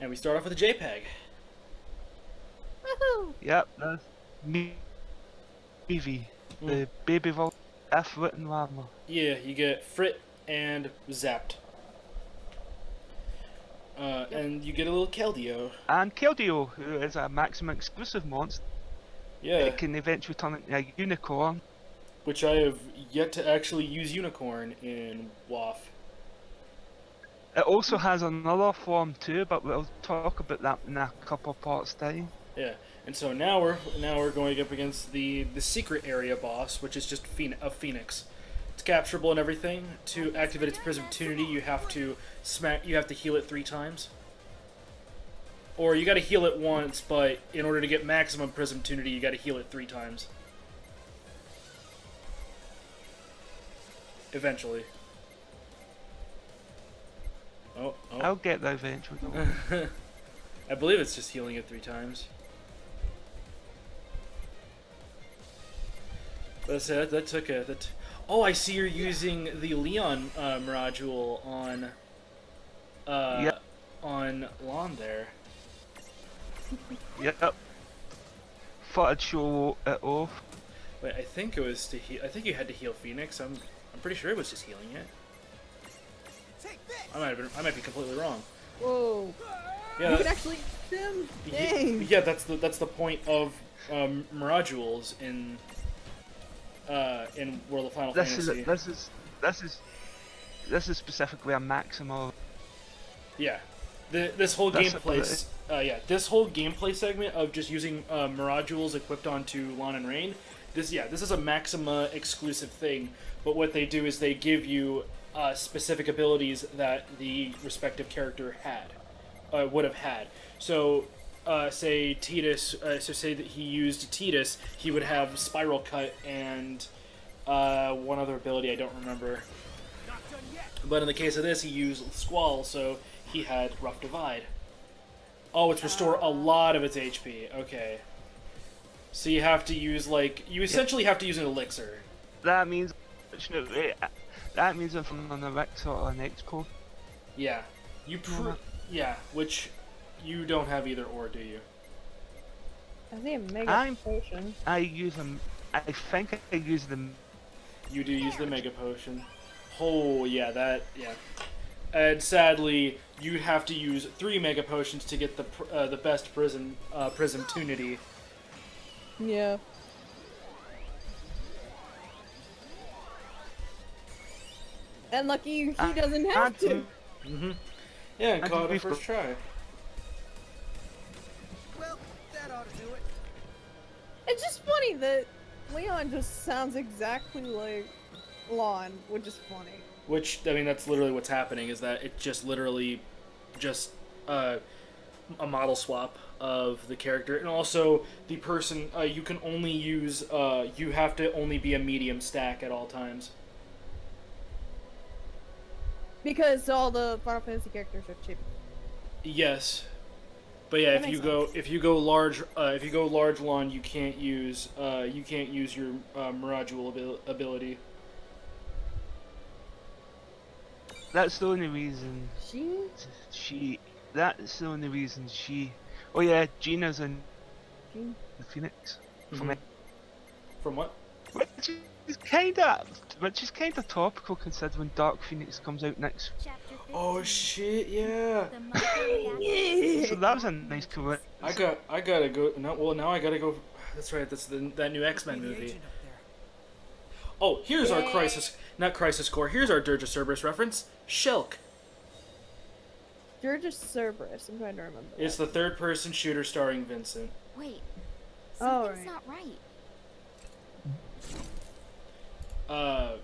And we start off with a JPEG. Woohoo! Yep, that's me. Evie, the baby vol F-written armor. Yeah, you get Frit and Zapped. And you get a little Keldeo. And Keldeo, who is a Maxima exclusive monster. Yeah. It can eventually turn into a unicorn. Which I have yet to actually use Unicorn in WoF. It also has another form too, but we'll talk about that in a couple of parts time. Yeah, and so now we're going up against the secret area boss, which is just a Phoenix. It's capturable and everything. To activate its Prism Opportunity, you have to heal it 3 times. Or you gotta heal it once, but in order to get maximum Prism Opportunity, you gotta heal it 3 times. Eventually. Oh. I'll get there eventually. I believe it's just healing it 3 times. That took a... Oh, I see you're using the Leon module on... Yep. On Lon there. Yep. Thought I'd show it off. Wait, I think it was to heal... I think you had to heal Phoenix. I'm pretty sure it was just healing it. I might be completely wrong. Whoa! Yeah, you can actually them. Dang. Yeah, that's the point of modules in World of Final Fantasy. This is specifically a Maxima. Yeah, this whole gameplay. This whole gameplay segment of just using modules equipped onto Lon and Rain. This is a Maxima exclusive thing. But what they do is they give you specific abilities that the respective character would have had. So, say Tidus. So say that he used Tidus, he would have Spiral Cut and one other ability I don't remember. But in the case of this, he used Squall, so he had Rough Divide. Oh, it's restore a lot of its HP. Okay. So you have to use you essentially have to use an elixir. That means if I'm on the Rex or an X code. Yeah. Which you don't have either or, do you? I see a mega potion. I think I use them. You do use the Mega Potion. Oh, yeah, And sadly, you'd have to use 3 Mega Potions to get the best Prism Tunity. Yeah. And lucky he doesn't have to. Mm-hmm. Yeah, and caught it first try. Well, that ought to do it. It's just funny that Leon just sounds exactly like Lon, which is funny. Which, I mean, that's literally what's happening, is that it just literally just a model swap of the character. And also, the person, you can only use, you have to only be a medium stack at all times. Because all the Final Fantasy characters are cheap. Yes. But yeah, if you go large Lon, you can't use your Miragul ability. That's the only reason. That's the only reason she. Oh yeah, Gina's in the Phoenix. From what? Which is kinda topical considering Dark Phoenix comes out next. Oh shit! Yeah. So that was a nice coincidence. I gotta go. Now I gotta go. That's right. That's that new X-Men movie. Oh, here's our not Crisis Core. Here's our Dirge of Cerberus reference. Shulk. Dirge of Cerberus. I'm trying to remember. It's the third-person shooter starring Vincent. Wait, something's not right.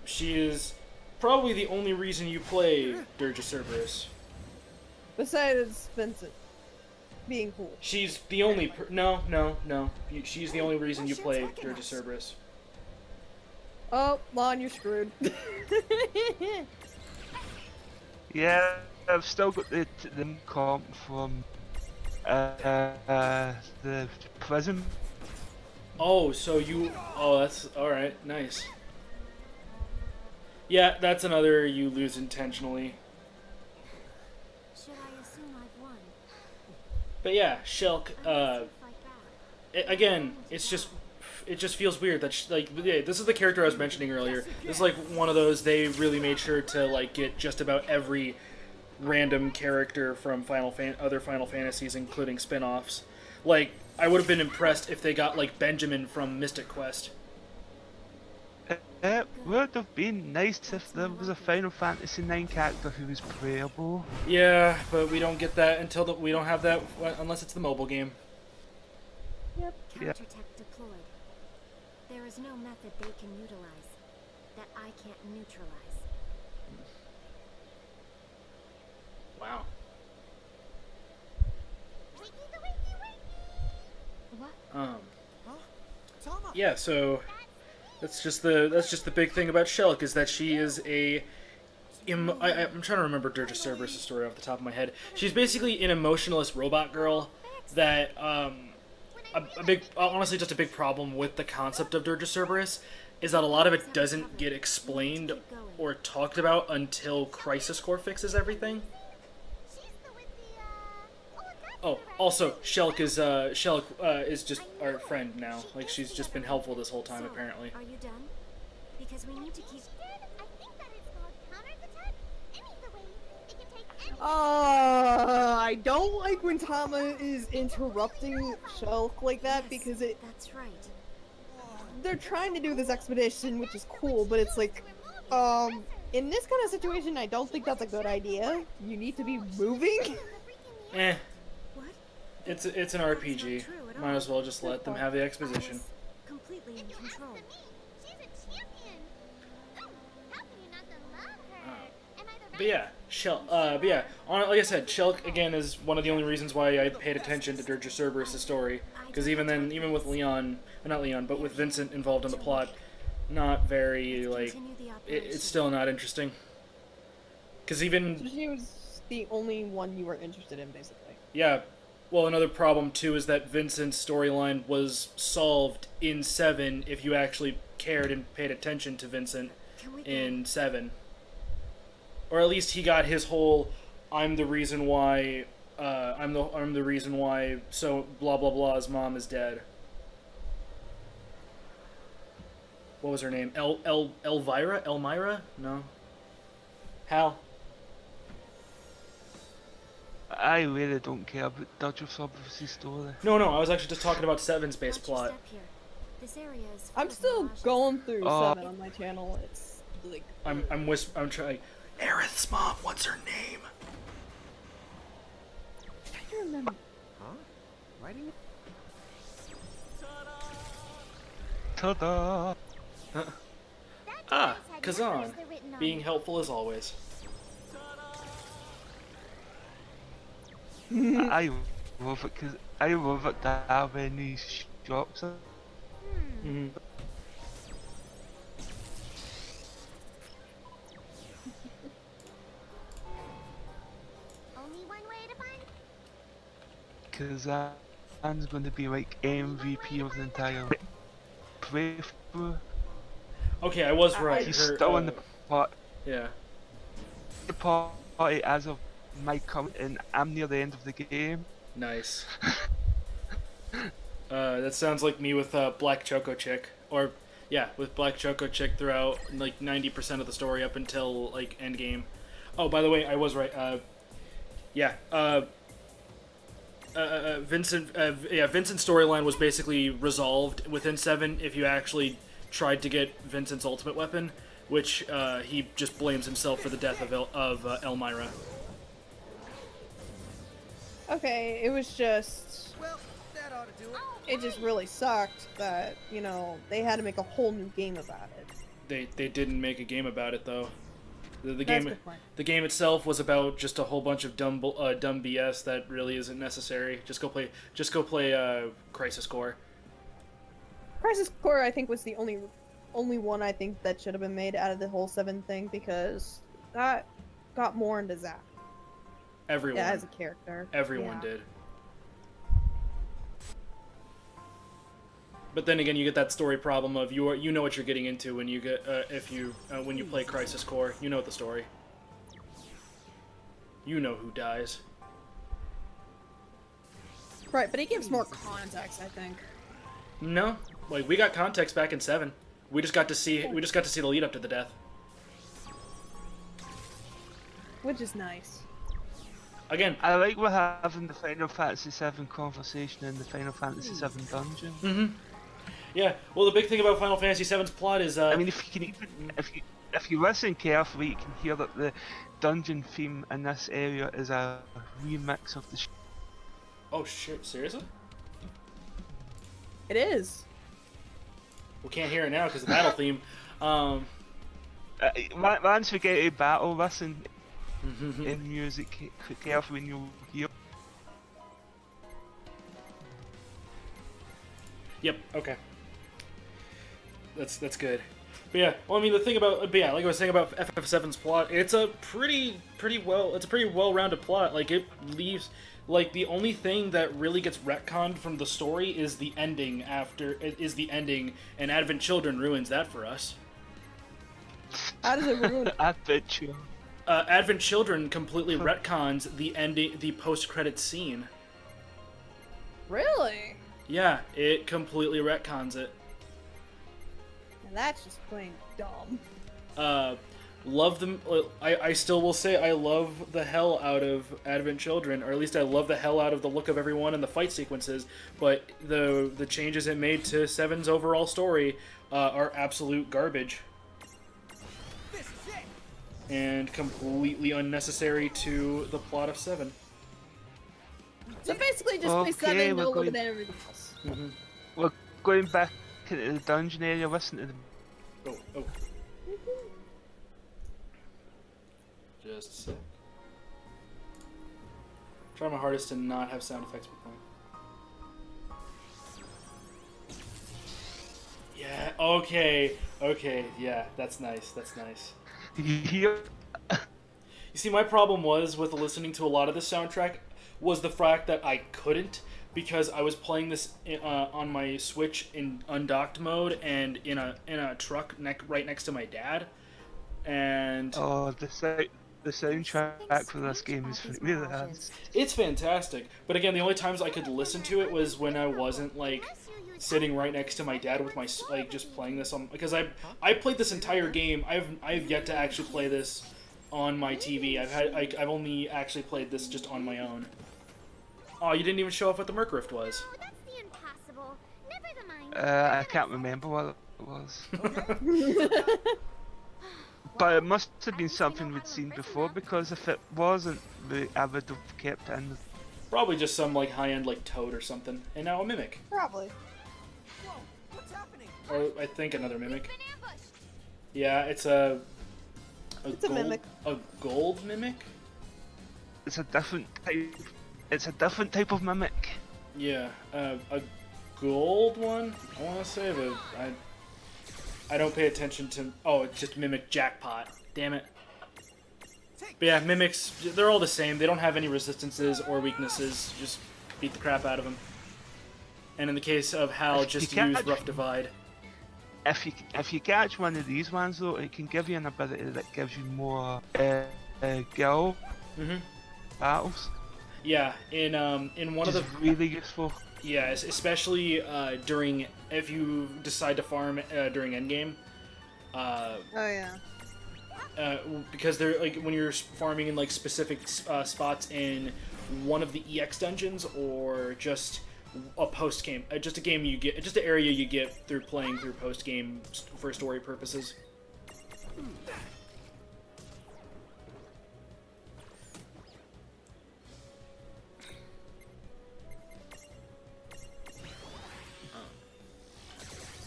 She is probably the only reason you play Dirge of Cerberus. Besides Vincent being cool. She's the only no. She's the only reason you play Dirge of Cerberus. Oh, Lon, you're screwed. Yeah, I've still got the comp from the prison. Oh, so you... Oh, that's... Alright, nice. Yeah, that's another you lose intentionally. Should I assume I've won? But yeah, Shulk. Again, it just feels weird that yeah, this is the character I was mentioning earlier. This is like one of those they really made sure to like get just about every random character from other Final Fantasies, including spin-offs. Like, I would have been impressed if they got like Benjamin from Mystic Quest. It would have been nice if there was a Final Fantasy IX character who was playable. Yeah, but we don't get that until we don't have that unless it's the mobile game. Yep. Yeah. Countertech deployed. There is no method they can utilize that I can't neutralize. Wow. What? Huh? Tama. Yeah, so that's just the big thing about Shulk is that she is I'm trying to remember Dirge Cerberus' story off the top of my head. She's basically an emotionless robot girl that honestly just a big problem with the concept of Dirge Cerberus is that a lot of it doesn't get explained or talked about until Crisis Core fixes everything. Oh, also, Shulk is just our friend now. Like, she's just been helpful this whole time, So, apparently. Are you done? Because we need to keep. I don't like when Tama is interrupting Shulk like that Yes, because That's right. they're trying to do this expedition, which is cool, but it's like, in this kind of situation, I don't think that's a good idea. You need to be moving. Eh, What? it's an RPG. Might as well just let them have the exposition. Completely in control. But yeah, like I said, Shulk again is one of the only reasons why I paid attention to Dirge Cerberus' story. Because even with Leon, not Leon, but with Vincent involved in the plot, not very like it's still not interesting. Because even She was the only one you were interested in, basically. yeah, well, another problem too is that Vincent's storyline was solved in 7 if you actually cared and paid attention to Vincent in 7. Or at least he got his whole I'm the reason why so blah blah blah's mom is dead. What was her name? Elvira? Elmira? No. Hal? I really don't care about Dirge Cerberus' story. No, I was actually just talking about 7's base Watch your plot. step here. This area is full I'm of still mirages. going through Oh. 7 on my channel. It's like I'm trying. Aerith's mom, what's her name? I don't remember. Huh? Writing? Ta-da! Ah, Kazan. Being helpful as always. I love it because I love it to have any shops. Mm-hmm. Only one way to find. Because Anne's going to be like MVP of the entire playthrough. Okay, I was right. He's Her, still in the yeah. party as of my comment, and I'm near the end of the game. Nice. That sounds like me with Black Choco Chick, or yeah, with Black Choco Chick throughout like 90% of the story up until like endgame. Oh, by the way, I was right. Vincent's storyline was basically resolved within 7 if you actually tried to get Vincent's ultimate weapon, which he just blames himself for the death of Elmira. Okay, it was just... Well, that ought to do it. It just really sucked that, you know, they had to make a whole new game about it. They didn't make a game about it though. The That's a game good point. the game itself was about just a whole bunch of dumb BS that really isn't necessary. Just go play Crisis Core. Crisis Core, I think, was the only one I think that should have been made out of the whole 7 thing, because that got more into Zack. Everyone. Yeah, as a character. Everyone Yeah. did. But then again, you get that story problem of you know what you're getting into when you get when you play Crisis Core. You know the story. You know who dies. Right, but it gives more context, I think. No, like we got context back in 7. We just got to see the lead up to the death. Which is nice. Again, I like we're having the Final Fantasy VII conversation in the Final Fantasy VII dungeon. yeah. Well, the big thing about Final Fantasy VII's plot is I mean, if you can even if you listen carefully, you can hear that the dungeon theme in this area is a remix of the. Oh shit! Seriously? It is. We can't hear it now because the battle theme. Once we get to battle, listen in music carefully and you'll hear. Yep. Okay. That's good. But yeah, well, I mean, the thing about, but yeah, like I was saying about FF7's plot, it's a pretty well-rounded plot. Like it leaves, like the only thing that really gets retconned from the story is the ending and Advent Children ruins that for us. How does it ruin? I bet you. Advent Children completely retcons the ending, the post-credits scene. Really? Yeah, it completely retcons it. And that's just plain dumb. Love them. I still will say I love the hell out of Advent Children, or at least I love the hell out of the look of everyone and the fight sequences. But the changes it made to 7's overall story are absolute garbage and completely unnecessary to the plot of 7. So basically, just play 7, no look at everything else. We're going back into the dungeon area. Listen to the. Oh. Just a sec. Try my hardest to not have sound effects be playing. Yeah, okay, yeah, that's nice. Here. You see, my problem was with listening to a lot of the soundtrack was the fact that I couldn't, because I was playing this on my Switch in undocked mode and in a truck right next to my dad, and Oh, the soundtrack for this game is really hard. it's fantastic. But again, the only times I could listen to it was when I wasn't like sitting right next to my dad with my just playing this on, because I played this entire game. I've yet to actually play this on my TV. I've only actually played this just on my own. Oh, you didn't even show off what the Merc Rift was. Oh, that's the impossible. Never the mind. I can't remember what it was. But it must have been something we'd seen before, because if it wasn't, I would have kept it in. Probably just some like high-end like Toad or something, and now a Mimic, Probably. Whoa, what's happening? or I think another Mimic. Been ambushed. Yeah, it's a Mimic. A gold Mimic. It's a different type. It's a different type of mimic. Yeah, a gold one. I want to say, but I don't pay attention to. Oh, it's just Mimic Jackpot. Damn it. But yeah, Mimics, they're all the same. They don't have any resistances or weaknesses. Just beat the crap out of them. And in the case of Hal, just use Rough Divide. If you catch one of these ones though, it can give you an ability that gives you more guild battles. Yeah, in one of the really useful. Yeah, especially if you decide to farm during endgame. Oh yeah. Because they're like when you're farming in like specific spots in one of the EX dungeons, or just a post game, just a game you get, just an area you get through playing through post game for story purposes.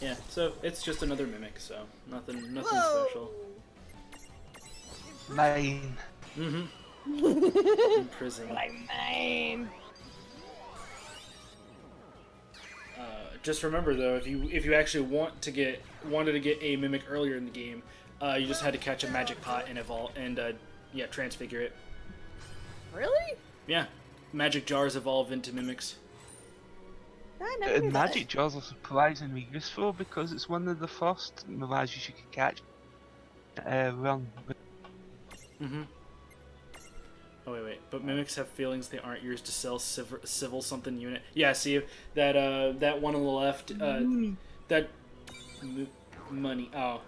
Yeah, so it's just another Mimic, so nothing special. Mine. In prison. Mine. Just remember though, if you actually wanted to get a Mimic earlier in the game, you just had to catch a magic pot and evolve and transfigure it. Really? Yeah, magic jars evolve into Mimics. I never knew Magic jars are surprisingly useful because it's one of the first mirages you can catch. Run. Oh wait. But mimics have feelings they aren't yours to sell. Civil something unit. Yeah. See that that one on the left. That money. Oh.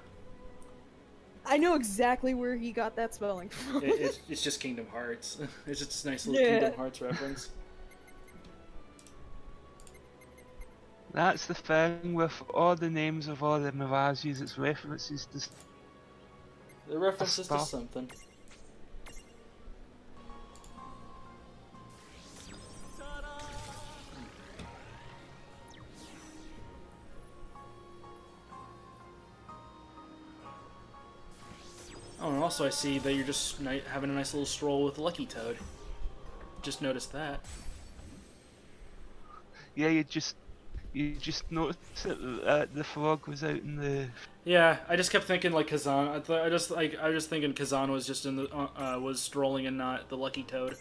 I know exactly where he got that spelling from. It's just Kingdom Hearts. It's just a nice little Yeah. Kingdom Hearts reference. That's the thing with all the names of all the Mirages, it's references to The references to stuff. something. Oh, and also I see that you're just having a nice little stroll with Lucky Toad. Just noticed that. Yeah, you just noticed that the frog was out in the. Yeah, I just kept thinking like Kazan. I was just thinking Kazan was just in the was strolling and not the Lucky Toad.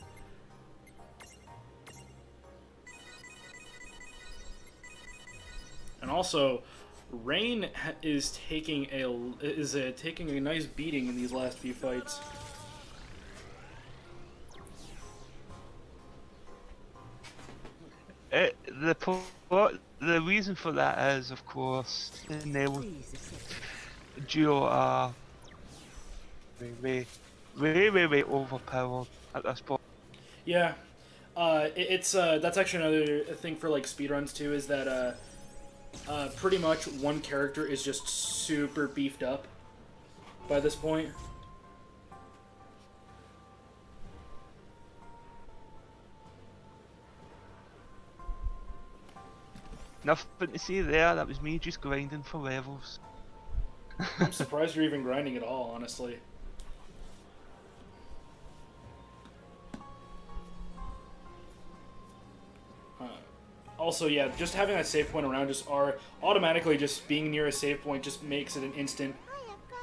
And also, Rain is taking a nice beating in these last few fights. The reason for that is, of course, the duo are way overpowered at this point. Yeah, it's that's actually another thing for like speedruns too. Is that pretty much one character is just super beefed up by this point. Nothing to see there. That was me just grinding for levels. I'm surprised you're even grinding at all, honestly. Also, yeah, just having that save point around automatically just being near a save point just makes it an instant.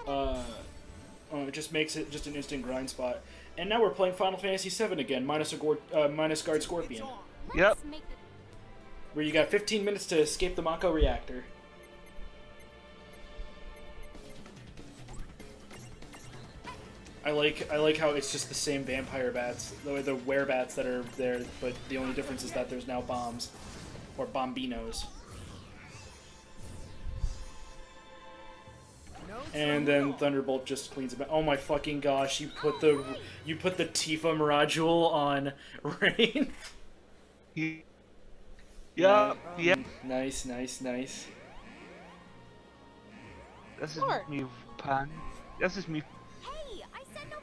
It just makes it just an instant grind spot. And now we're playing Final Fantasy VII again, minus Guard Scorpion, Yep. where you got 15 minutes to escape the Mako reactor. I like how it's just the same vampire bats, the werebats that are there, but the only difference is that there's now bombs. Or bombinos. And then Thunderbolt just cleans it back. Oh my fucking gosh, you put the Tifa Miragul on Rain. Yeah. Nice. This is Smart. me pan. This is me. Hey, I said no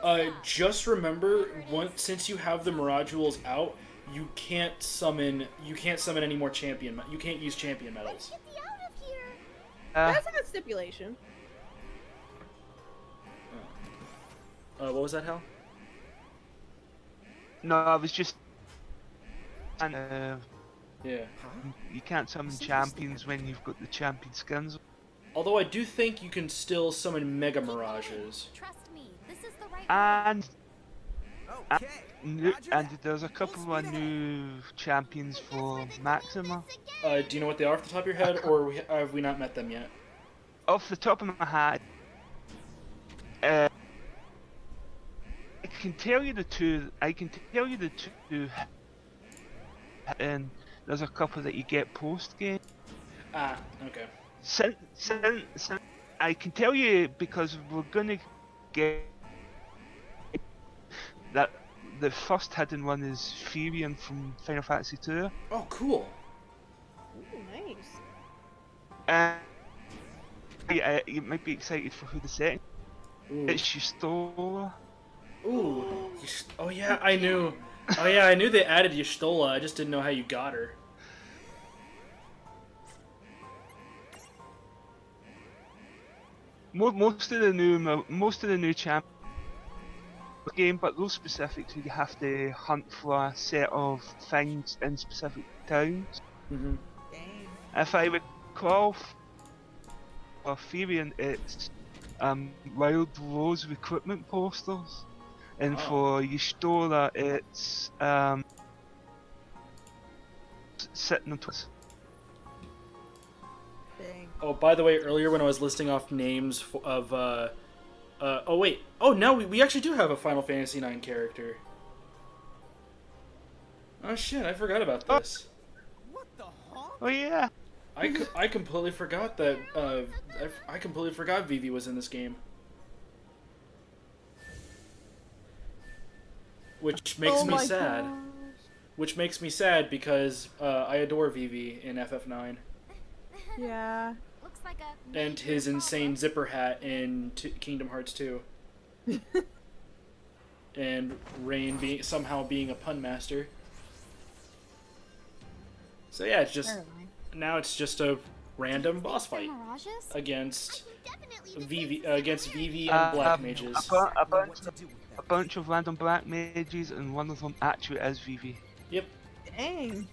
blood. Just remember, since you have the Mirajules out, you can't summon any more champion. You can't use champion medals. Get me out of here. That's a stipulation. What was that, Hal? No, I was just. Yeah. You can't summon champions when you've got the champion skins. Although I do think you can still summon Mega Mirages. Trust me, this is the right And Okay. and there's a couple of new champions for Maxima. Do you know what they are off the top of your head, or have we not met them yet? Off the top of my head, I can tell you the two. And there's a couple that you get post game. Ah, okay. Since I can tell you because we're gonna get that the first hidden one is Furion from Final Fantasy II. Oh, cool. Ooh, nice. And you might be excited for who the second. Ooh. It's Yustola. Ooh. Oh yeah, I knew. Oh yeah, I knew they added Y'shtola. I just didn't know how you got her. Most of the new champions game, but those specifics you have to hunt for a set of things in specific towns. Mm-hmm. Dang. If I recall, for Furion, it's Wild Rose recruitment posters, and for Y'shtola, it's sitting on twists. Dang. Oh, by the way, earlier when I was listing off names of oh wait, oh now we actually do have a Final Fantasy IX character. Oh shit, I forgot about this. What the honk? Oh yeah. I completely forgot that, I completely forgot Vivi was in this game. Which makes Oh me my sad. gosh. Which makes me sad because, I adore Vivi in FF9. Yeah. Looks like a And his insane zipper hat in Kingdom Hearts 2. And Rain somehow being a pun master. So yeah, it's just now it's just a random boss fight mirages? against Vivi Vivi and Black Mages. A bunch of random black mages, and one of them actually is Vivi. Yep. Dang.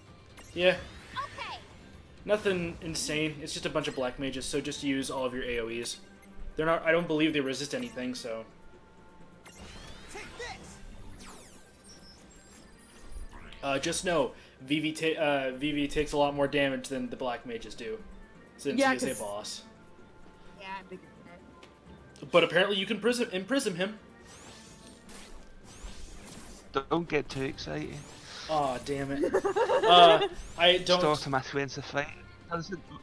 Yeah. Okay. Nothing insane. It's just a bunch of black mages, so just use all of your AoEs. They're not. I don't believe they resist anything, so. Take this. Just know, Vivi takes a lot more damage than the black mages do, since Yeah, he is a 'cause- boss. Yeah, I figured that. But apparently, you can imprison him. Don't get too excited. Aw, damn it. I don't. Just automatically ends the fight.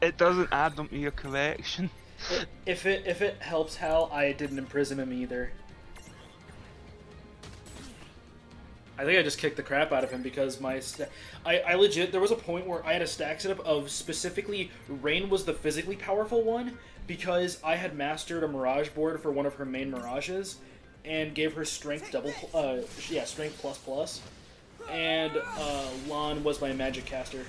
It doesn't add up to your correction. If it helps Hal, I didn't imprison him either. I think I just kicked the crap out of him because I legit, there was a point where I had a stack setup of specifically Rain was the physically powerful one because I had mastered a Mirage board for one of her main Mirages and gave her strength strength plus, and Lon was my magic caster.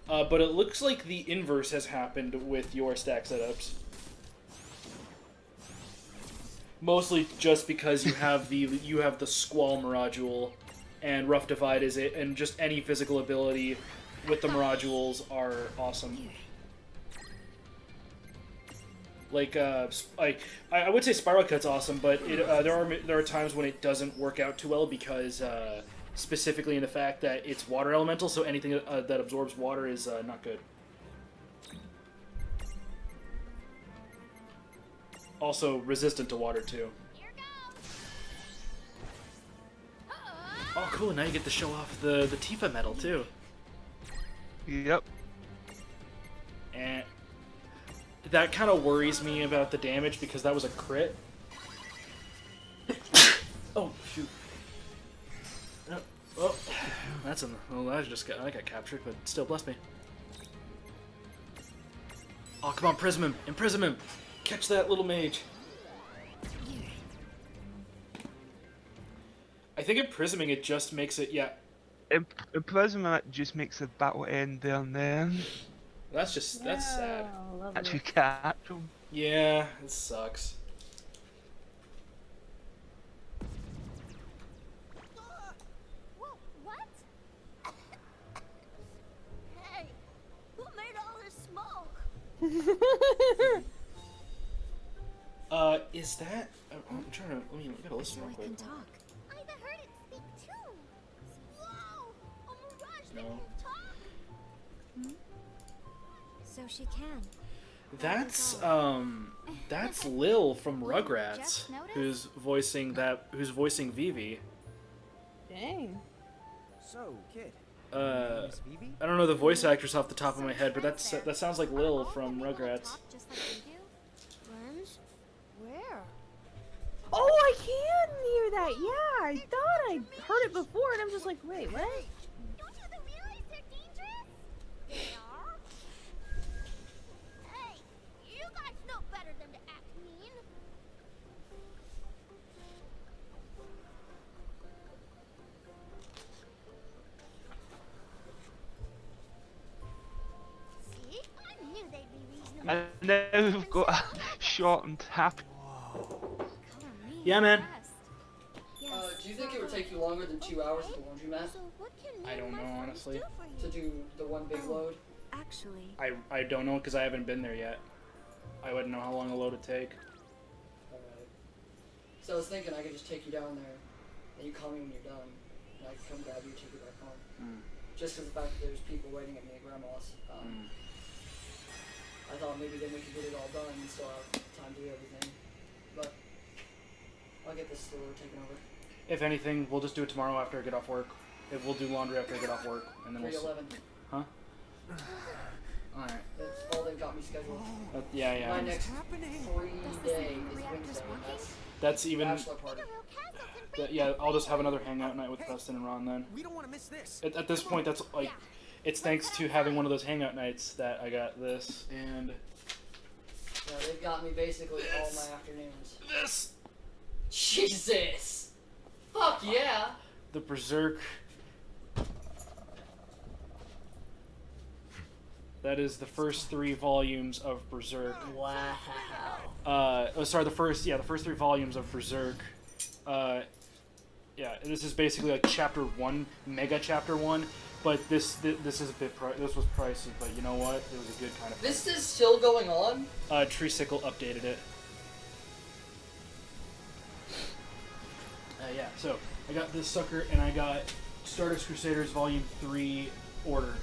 But it looks like the inverse has happened with your stack setups. Mostly just because you have the Squall Miradule, and Rough Divide is it, and just any physical ability with the Miradules are awesome. Like I would say Spiral Cut's awesome, but there are times when it doesn't work out too well because specifically in the fact that it's water elemental, so anything that absorbs water is not good. Also resistant to water too. Oh, cool! Now you get to show off the Tifa medal too. Yep. And that kind of worries me about the damage because that was a crit. Oh shoot! Oh, that's I got captured, but still, bless me. Oh, come on, prism him! Imprison him! Catch that little mage. I think imprisoming it just makes it, yeah. Imprisonment just makes the battle end there and then. That's sad. Oh, lovely. Actually catch them. Yeah, it sucks. Whoa, what? Hey, who made all this smoke? Is that? I'm trying to. I gotta listen So real I quick. can talk. I heard it speak too. Whoa, a mirage that No. can talk. So she can. That's Lil from Rugrats, who's voicing Vivi. Dang. So, kid. Miss Vivi? I don't know the voice actress off the top of my head, but that sounds like Lil from Rugrats. Just like we do. Worms? Where? Oh, I can hear that. Yeah, I thought I heard it before, and I'm just like, wait, what? Don't you realize they're dangerous? They are? Hey, you guys know better than to act mean. See? I knew they'd be reasonable. And now we've got a shortened happy. Yeah, man. Do you think it would take you longer than 2 hours at the laundromat I don't know, honestly. to do the one big load? Actually, I don't know because I haven't been there yet. I wouldn't know how long a load would take. Alright. So I was thinking I could just take you down there, and you call me when you're done, and I can come grab you and take you back home. Just for the fact that there's people waiting at me at Grandma's. I thought maybe then we could get it all done and still have time to do everything. But I'll get this store taken over. If anything, we'll just do it tomorrow after I get off work. If we'll do laundry after I get off work, and then we'll. 311. Huh? All right. That's all they've got me scheduled. Yeah. My next free day is Wednesday. That's even. Bachelor party. Yeah, I'll just have another hangout night with Preston and Ron then. We don't want to miss this. At this point, that's like, it's thanks to having one of those hangout nights that I got this and. Yeah, they've got me basically all my afternoons. This. Jesus. Fuck yeah. The Berserk. That is the first 3 volumes of Berserk. Wow. The first 3 volumes of Berserk. Yeah, this is basically like chapter 1, mega chapter 1, but this is a bit this was pricey, but you know what? It was a good kind of. This is still going on? Treesicle updated it. Yeah, so I got this sucker and I got Stardust Crusaders Volume 3 ordered,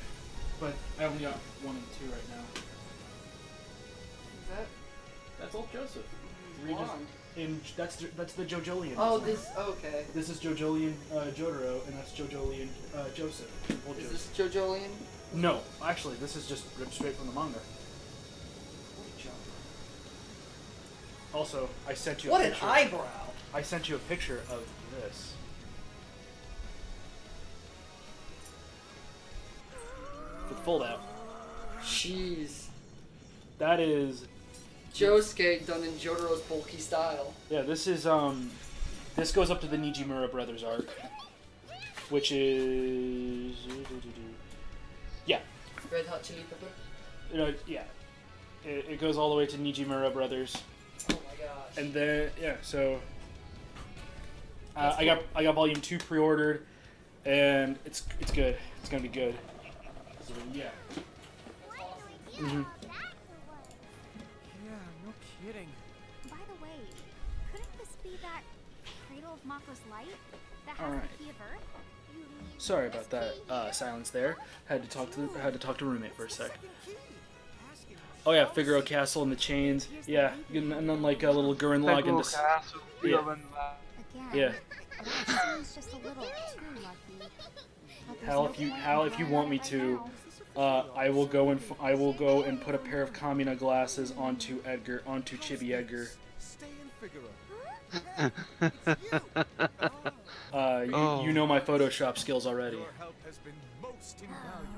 but I only got 1 and 2 right now. That's old Joseph. That's the Jojolian. Oh, design. okay. This is Jojolian Jotaro, and that's Jojolian Joseph. Old Is Joseph. this Jojolian? No, actually, this is just ripped straight from the manga. Also, I sent you. What a an picture. eyebrow! I sent you a picture of this. The fold out. Jeez. That is. Josuke done in Jotaro's bulky style. Yeah, this is this goes up to the Nijimura Brothers arc, which is yeah. Red Hot Chili Pepper. Yeah. It goes all the way to Nijimura Brothers. Oh my gosh. And then yeah, so I got volume 2 pre-ordered, and it's good. It's gonna be good. So yeah. Mm-hmm. Yeah, no kidding. By the way, couldn't this be that cradle of Mako's light that has Alright. the key of Earth? Sorry about that silence there. Had to talk to roommate for a sec. Oh yeah, Figaro Castle and the chains. Yeah, and then like a little Gurren log into. Yeah. Again, Yeah. it seems just a little too lucky. But there's Hal, if you want me to, I will go and put a pair of Kamina glasses onto Chibi Edgar. Stay in Figaro. You know my Photoshop skills already. Your help has been most invaluable.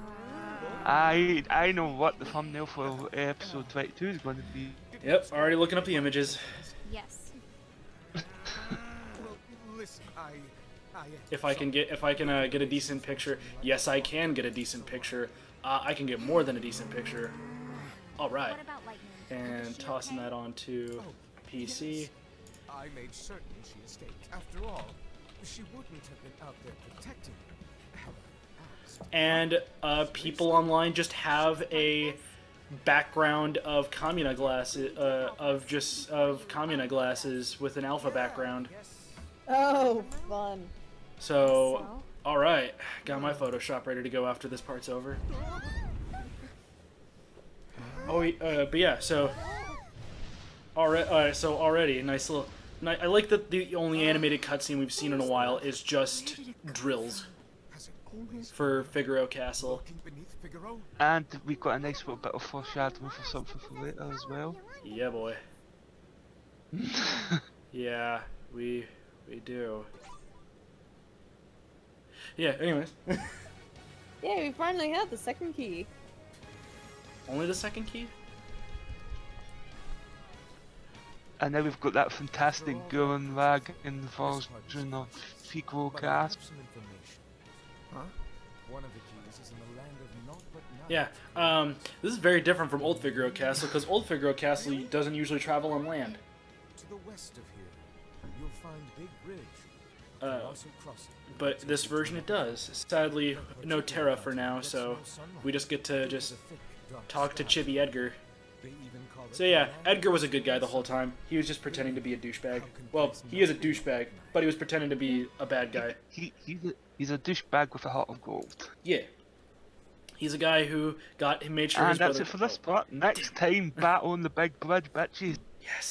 I know what the thumbnail for episode 22 is going to be. Yep, already looking up the images. yes. Well, listen, If I can get a decent picture, yes, I can get a decent picture. I can get more than a decent picture. All right, What about Lightning? and Is she tossing okay? that onto PC. I made certain she escaped. After all, she wouldn't have been out there protecting her. Had I asked. And people online just have a background of Kamina glasses, of Kamina glasses with an alpha background. Oh, fun. So, all right, got my Photoshop ready to go after this part's over. Oh, but yeah, so already nice little. I like that the only animated cutscene we've seen in a while is just drills Has it always for Figaro Castle. lurking beneath Figaro? And we've got a nice little bit of foreshadowing for something for later as well. Yeah, boy. Yeah, we do. Yeah. Anyways, Yeah, we finally have the second key. only the second key. And now we've got that fantastic Gurren Lagann version of Figaro But I have Castle. some information. Huh? One of the keys is in the land of naught but night. Yeah. This is very different from Old Figaro Castle because Old Figaro Castle doesn't usually travel on land. To the west of here, you'll find Big Bridge. You can also cross it. But this version it does. Sadly, no Terra for now, so we just get to just talk to Chibi Edgar. They even call it So yeah, the Edgar was a good guy the whole time. He was just pretending to be a douchebag. Well, he is a douchebag, but he was pretending to be a bad guy. He's a douchebag with a heart of gold. Yeah. He's a guy who made sure And his that's brother. it for this part. Next time, battle on the big bridge, bitches. Yes.